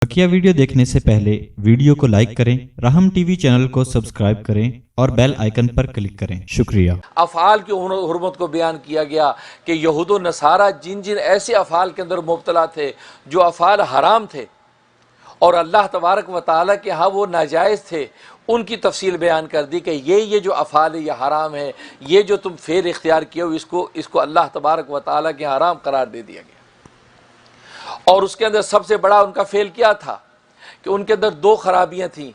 बकिया video देखने से पहले वीडियो को लाइक करें, राहम टीवी चैनल को सब्सक्राइब करें और बेल आइकन पर क्लिक करें। शुक्रिया। अफ़ाल की हुर्मत को बयान किया गया कि यहूद व नसारा जिन जिन ऐसे अफ़ाल के अंदर मुब्तला थे जो अफ़ाल हराम थे और अल्लाह तबारक व तआला के यहाँ वो नाजायज़ थे, उनकी तफसील बयान कर दी कि ये जो अफ़ाल है ये हराम है, ये जो तुम फेर इख्तियार किए हो इसको अल्लाह तबारक व तआला के हराम करार दे दिया गया। और उसके अंदर सबसे बड़ा उनका फेल क्या था कि उनके अंदर दो खराबियाँ थीं,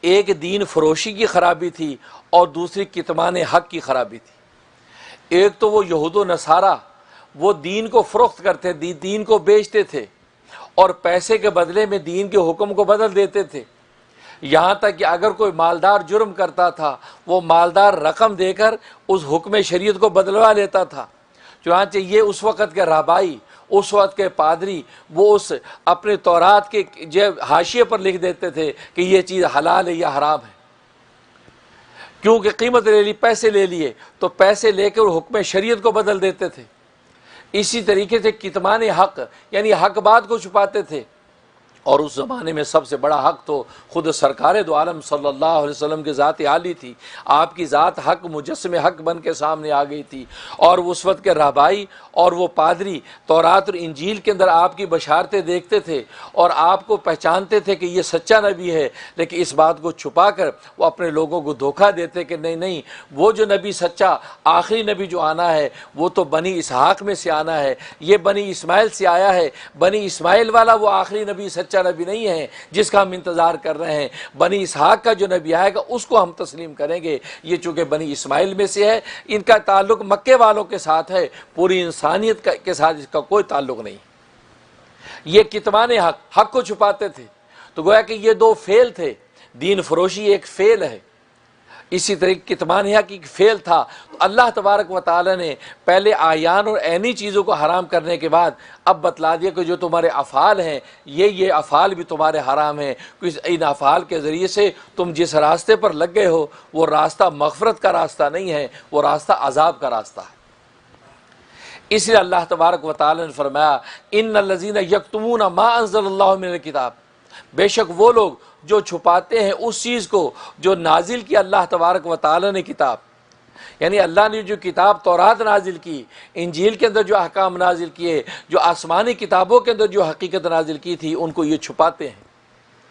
एक दीन फरोशी की खराबी थी और दूसरी कितमान हक़ की खराबी थी। एक तो वो यहूद व नसारा वो दीन को फ़रोख्त करते, दीन को बेचते थे और पैसे के बदले में दीन के हुक्म को बदल देते थे। यहाँ तक कि अगर कोई मालदार जुर्म करता था वो मालदार रकम देकर उस हुक्म शरीयत को बदलवा लेता था। चुनांचे ये उस वक़्त के राबाई, उस वक़्त के पादरी वो उस अपने तौरात के जो हाशिए पर लिख देते थे कि ये चीज़ हलाल है या हराम है, क्योंकि कीमत ले ली, पैसे ले लिए, तो पैसे लेकर हुक्म शरीयत को बदल देते थे। इसी तरीके से कितमान हक़ यानी हक़ बात को छुपाते थे। और उस ज़माने में सबसे बड़ा हक़ तो ख़ुद सरकार दो आलम सल्लल्लाहु अलैहि वसल्लम की ज़ात आली थी। आपकी ज़ात हक़ मुजस्सम हक़ बन के सामने आ गई थी और उस वक़्त के रहबाई और वो पादरी तौरात और इंजील के अंदर आपकी बशारतें देखते थे और आपको पहचानते थे कि ये सच्चा नबी है, लेकिन इस बात को छुपा कर वो अपने लोगों को धोखा देते कि नहीं, वो जो नबी सच्चा आखिरी नबी जो आना है वो तो बनी इसहाक में से आना है, ये बनी इस्माइल से आया है। बनी इस्माइल वाला वो आखिरी नबी सच्चा नबी नहीं है जिसका हम इंतज़ार कर रहे हैं। बनी इसहाक का जो नबी आएगा उसको हम तस्लीम करेंगे। ये चूँकि बनी इस्माइल में से है, इनका ताल्लुक़ मक्के वालों के साथ है, पूरी इंसानियत के साथ इसका कोई ताल्लुक़ नहीं। ये कितमान हक़ को छुपाते थे। तो गोया कि ये दो फेल थे। दीन फरोशी एक फेल है, इसी तरह कितमान हक़ की फेल था। तो अल्लाह तबारक व तआला ने पहले आयान और ऐनी चीज़ों को हराम करने के बाद अब बतला दिया कि जो तुम्हारे अफ़ाल हैं ये अफ़ाल भी तुम्हारे हराम हैं। इन अफ़ाल के ज़रिए से तुम जिस रास्ते पर लग गए हो वो रास्ता मग़फ़रत का रास्ता नहीं है, वो रास्ता अज़ाब का रास्ता है। इसलिए अल्लाह तबारक व तआला ने फरमाया इन्नल्लज़ीना यक्तुमूना मा अंज़लल्लाहु मिनल किताब, बेशक वो लोग जो छुपाते हैं उस चीज़ को जो नाजिल की अल्लाह तबारक व तआला ने किताब, यानी अल्लाह ने जो किताब तौरात नाजिल की, इंजील के अंदर जो अहकाम नाजिल किए, जो आसमानी किताबों के अंदर जो हकीकत नाजिल की थी, उनको ये छुपाते हैं।